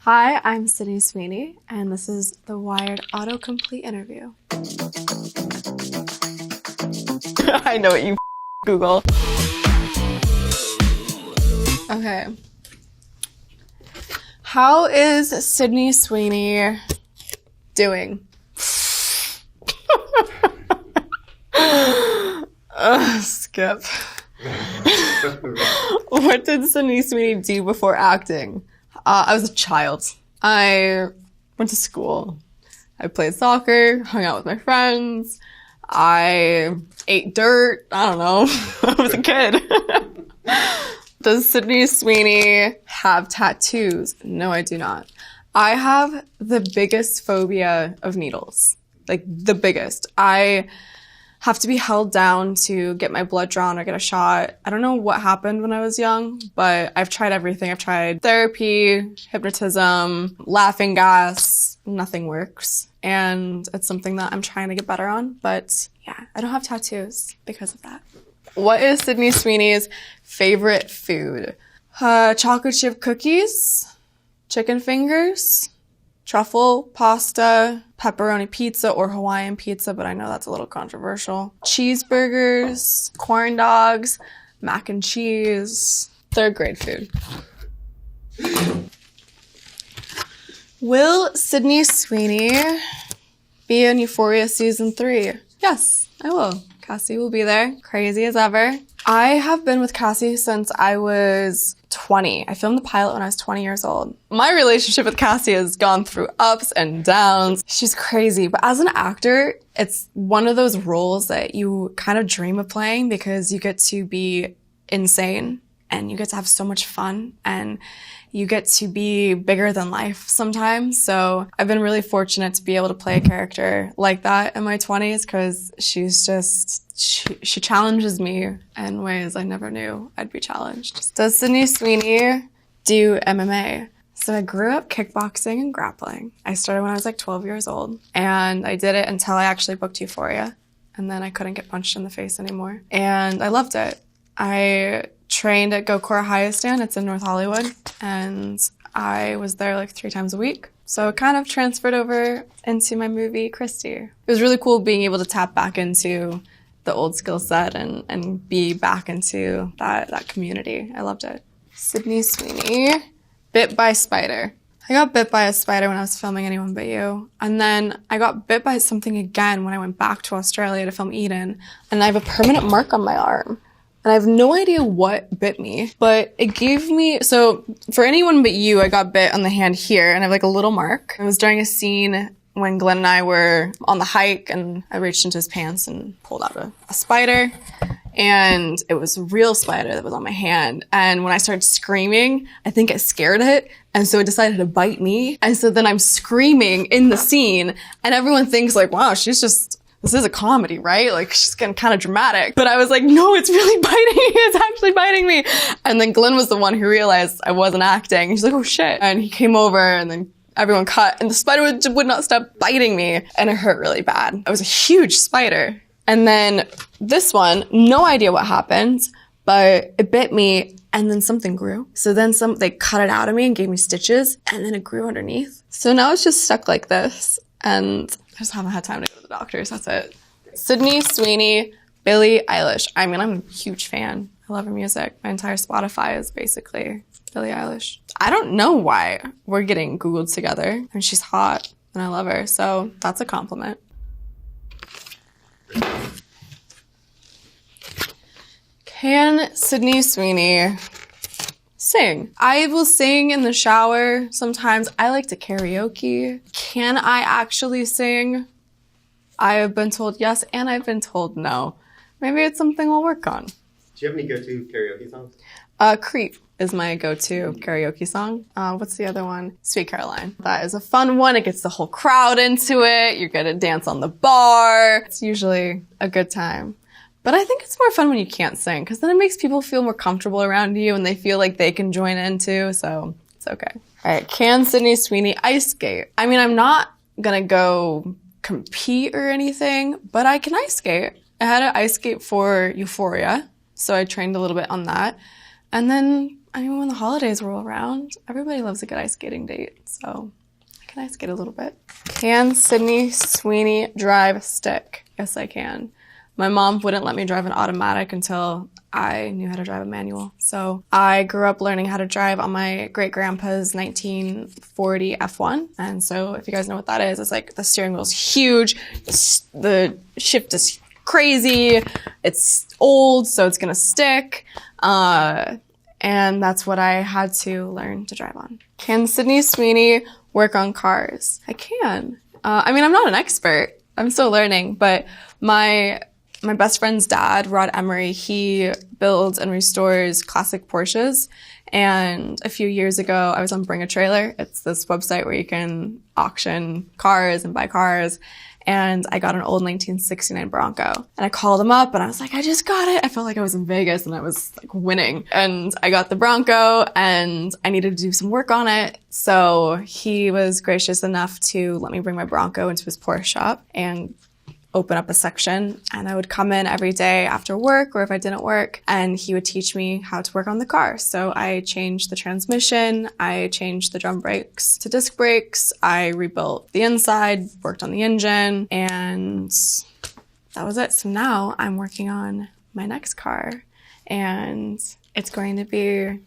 Hi, I'm Sydney Sweeney, and this is the Wired Autocomplete interview. I know what you Google. Okay. How is Sydney Sweeney doing? Skip. What did Sydney Sweeney do before acting? I was a child. I went to school. I played soccer, hung out with my friends. I ate dirt. I don't know. I was a kid. Does Sydney Sweeney have tattoos? No, I do not. I have the biggest phobia of needles. Like, the biggest. I have to be held down to get my blood drawn or get a shot. I don't know what happened when I was young, but I've tried everything. I've tried therapy, hypnotism, laughing gas. Nothing works. And it's something that I'm trying to get better on. But yeah, I don't have tattoos because of that. What is Sydney Sweeney's favorite food? Chocolate chip cookies, chicken fingers, truffle pasta, pepperoni pizza or Hawaiian pizza, but I know that's a little controversial. Cheeseburgers, corn dogs, mac and cheese. Third grade food. Will Sydney Sweeney be in Euphoria Season 3? Yes, I will. Cassie will be there, crazy as ever. I have been with Cassie since I was 20. I filmed the pilot when I was 20 years old. My relationship with Cassie has gone through ups and downs. She's crazy, but as an actor, it's one of those roles that you kind of dream of playing because you get to be insane and you get to have so much fun and you get to be bigger than life sometimes. So I've been really fortunate to be able to play a character like that in my 20s because she's just, she challenges me in ways I never knew I'd be challenged. Does Sydney Sweeney do MMA? So I grew up kickboxing and grappling. I started when I was like 12 years old and I did it until I actually booked Euphoria and then I couldn't get punched in the face anymore. And I loved it. I trained at Gokora Hayastan. It's in North Hollywood. And I was there like 3 times a week. So it kind of transferred over into my movie, Christy. It was really cool being able to tap back into the old skill set and be back into that community. I loved it. Sydney Sweeney, bit by spider. I got bit by a spider when I was filming Anyone But You. And then I got bit by something again when I went back to Australia to film Eden. And I have a permanent mark on my arm. And I have no idea what bit me, but it gave me, so for Anyone But You, I got bit on the hand here and I have like a little mark. It was during a scene when Glenn and I were on the hike and I reached into his pants and pulled out a spider. And it was a real spider that was on my hand. And when I started screaming, I think it scared it. And so it decided to bite me. And so then I'm screaming in the scene and everyone thinks like, wow, this is a comedy, right? Like, she's getting kind of dramatic. But I was like, no, it's really biting me. It's actually biting me. And then Glenn was the one who realized I wasn't acting. He's like, oh shit. And he came over and then everyone cut and the spider would not stop biting me. And it hurt really bad. It was a huge spider. And then this one, no idea what happened, but it bit me and then something grew. So then they cut it out of me and gave me stitches and then it grew underneath. So now it's just stuck like this. And I just haven't had time to go to the doctors. That's it. Sydney Sweeney, Billie Eilish. I mean, I'm a huge fan. I love her music. My entire Spotify is basically Billie Eilish. I don't know why we're getting Googled together. And she's hot and I love her. So that's a compliment. Can Sydney Sweeney sing? I will sing in the shower. Sometimes I like to karaoke. Can I actually sing? I have been told yes, and I've been told no. Maybe it's something I'll work on. Do you have any go-to karaoke songs? Creep is my go-to karaoke song. What's the other one? Sweet Caroline. That is a fun one. It gets the whole crowd into it. You're gonna dance on the bar. It's usually a good time. But I think it's more fun when you can't sing, because then it makes people feel more comfortable around you and they feel like they can join in too, so it's okay. All right, can Sydney Sweeney ice skate? I mean, I'm not gonna go compete or anything, but I can ice skate. I had to ice skate for Euphoria, so I trained a little bit on that. And then I mean, when the holidays roll around, everybody loves a good ice skating date, so I can ice skate a little bit. Can Sydney Sweeney drive stick? Yes, I can. My mom wouldn't let me drive an automatic until I knew how to drive a manual. So I grew up learning how to drive on my great-grandpa's 1940 F1. And so if you guys know what that is, it's like the steering wheel's huge, the shift is crazy, it's old, so it's gonna stick. And that's what I had to learn to drive on. Can Sydney Sweeney work on cars? I can. I mean, I'm not an expert. I'm still learning, but my best friend's dad, Rod Emery, he builds and restores classic Porsches. And a few years ago, I was on Bring a Trailer. It's this website where you can auction cars and buy cars. And I got an old 1969 Bronco. And I called him up and I was like, I just got it. I felt like I was in Vegas and I was like winning. And I got the Bronco and I needed to do some work on it. So he was gracious enough to let me bring my Bronco into his Porsche shop and open up a section, and I would come in every day after work or if I didn't work, and he would teach me how to work on the car. So I changed the transmission, I changed the drum brakes to disc brakes, I rebuilt the inside, worked on the engine, and that was it. So now I'm working on my next car, and it's going to be a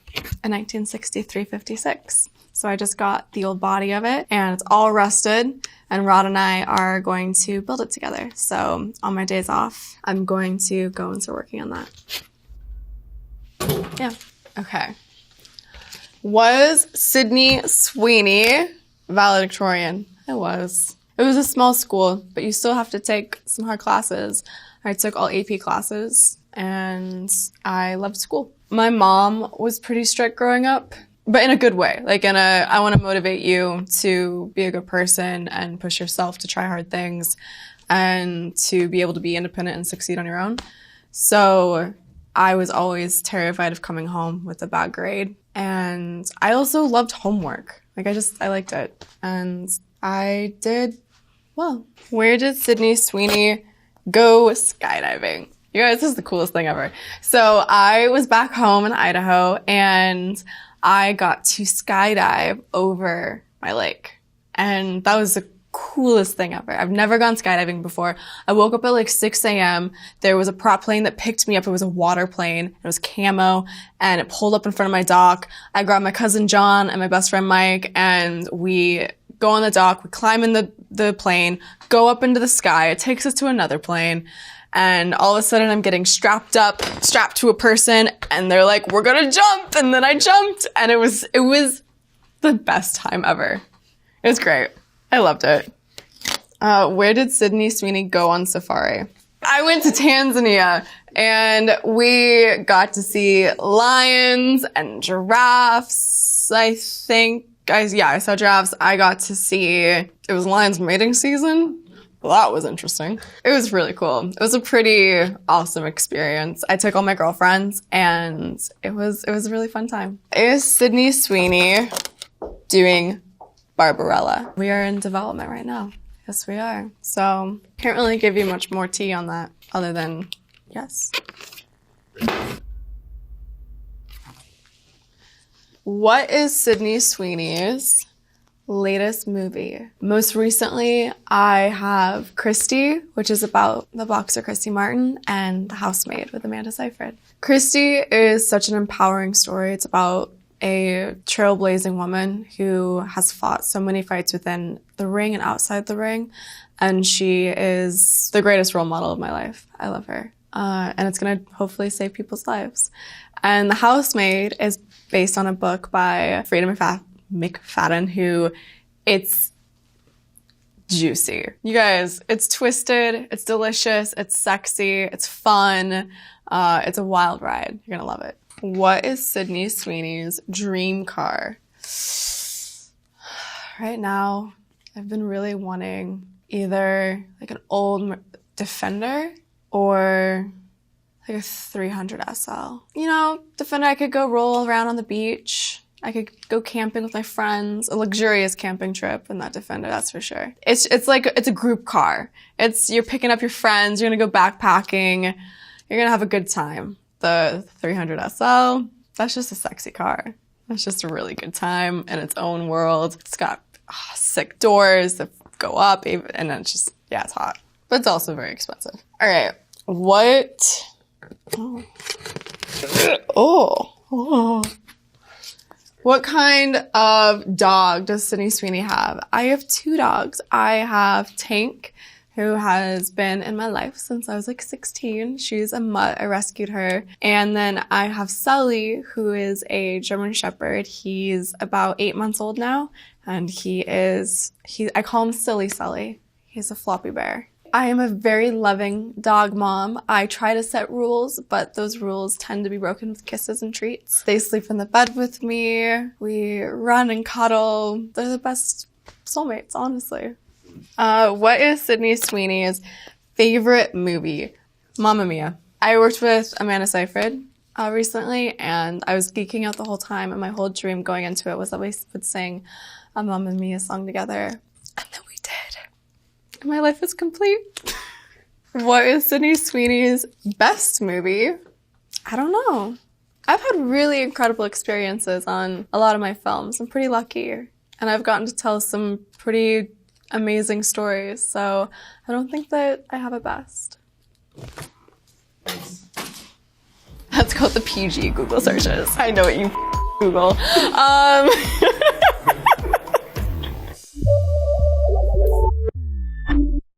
1963 56. So I just got the old body of it, and it's all rusted, and Rod and I are going to build it together. So on my days off, I'm going to go and start working on that. Yeah. Okay. Was Sydney Sweeney valedictorian? It was. It was a small school, but you still have to take some hard classes. I took all AP classes, and I loved school. My mom was pretty strict growing up, but in a good way. Like I want to motivate you to be a good person and push yourself to try hard things and to be able to be independent and succeed on your own. So I was always terrified of coming home with a bad grade. And I also loved homework. Like I liked it. And I did well. Where did Sydney Sweeney go skydiving? You guys, this is the coolest thing ever. So I was back home in Idaho and I got to skydive over my lake. And that was the coolest thing ever. I've never gone skydiving before. I woke up at like 6 a.m. There was a prop plane that picked me up. It was a water plane. It was camo and it pulled up in front of my dock. I grabbed my cousin John and my best friend Mike and we go on the dock. We climb in the plane, go up into the sky. It takes us to another plane. And all of a sudden I'm getting strapped to a person and they're like, we're gonna jump. And then I jumped and it was the best time ever. It was great. I loved it. Where did Sydney Sweeney go on safari? I went to Tanzania and we got to see lions and giraffes, I think. I saw giraffes. I got to see, it was lions mating season. Well, that was interesting. It was really cool. It was a pretty awesome experience. I took all my girlfriends and it was a really fun time. Is Sydney Sweeney doing Barbarella? We are in development right now. Yes, we are. So can't really give you much more tea on that other than yes. What is Sydney Sweeney's latest movie? Most recently, I have Christy, which is about the boxer Christy Martin, and The Housemaid with Amanda Seyfried. Christy is such an empowering story. It's about a trailblazing woman who has fought so many fights within the ring and outside the ring, and she is the greatest role model of my life. I love her. And it's gonna hopefully save people's lives. And The Housemaid is based on a book by Freida McFadden, who it's juicy. You guys, it's twisted, it's delicious, it's sexy, it's fun, it's a wild ride. You're gonna love it. What is Sydney Sweeney's dream car? Right now, I've been really wanting either like an old Defender or like a 300 SL. You know, Defender, I could go roll around on the beach. I could go camping with my friends, a luxurious camping trip in that Defender, that's for sure. It's a group car. You're picking up your friends, you're gonna go backpacking, you're gonna have a good time. The 300 SL, That's just a sexy car. That's just a really good time in its own world. It's got sick doors that go up, and it's just, yeah, it's hot. But it's also very expensive. All right, what? What kind of dog does Sydney Sweeney have? I have 2 dogs. I have Tank, who has been in my life since I was like 16. She's a mutt. I rescued her. And then I have Sully, who is a German Shepherd. He's about 8 months old now. And I call him Silly Sully. He's a floppy bear. I am a very loving dog mom. I try to set rules, but those rules tend to be broken with kisses and treats. They sleep in the bed with me. We run and cuddle. They're the best soulmates, honestly. What is Sydney Sweeney's favorite movie? Mamma Mia. I worked with Amanda Seyfried recently, and I was geeking out the whole time, and my whole dream going into it was that we would sing a Mamma Mia song together. And then we did. And my life is complete. What is Sydney Sweeney's best movie? I don't know. I've had really incredible experiences on a lot of my films. I'm pretty lucky. And I've gotten to tell some pretty amazing stories. So I don't think that I have a best. Let's go with the PG Google searches. I know what you Google.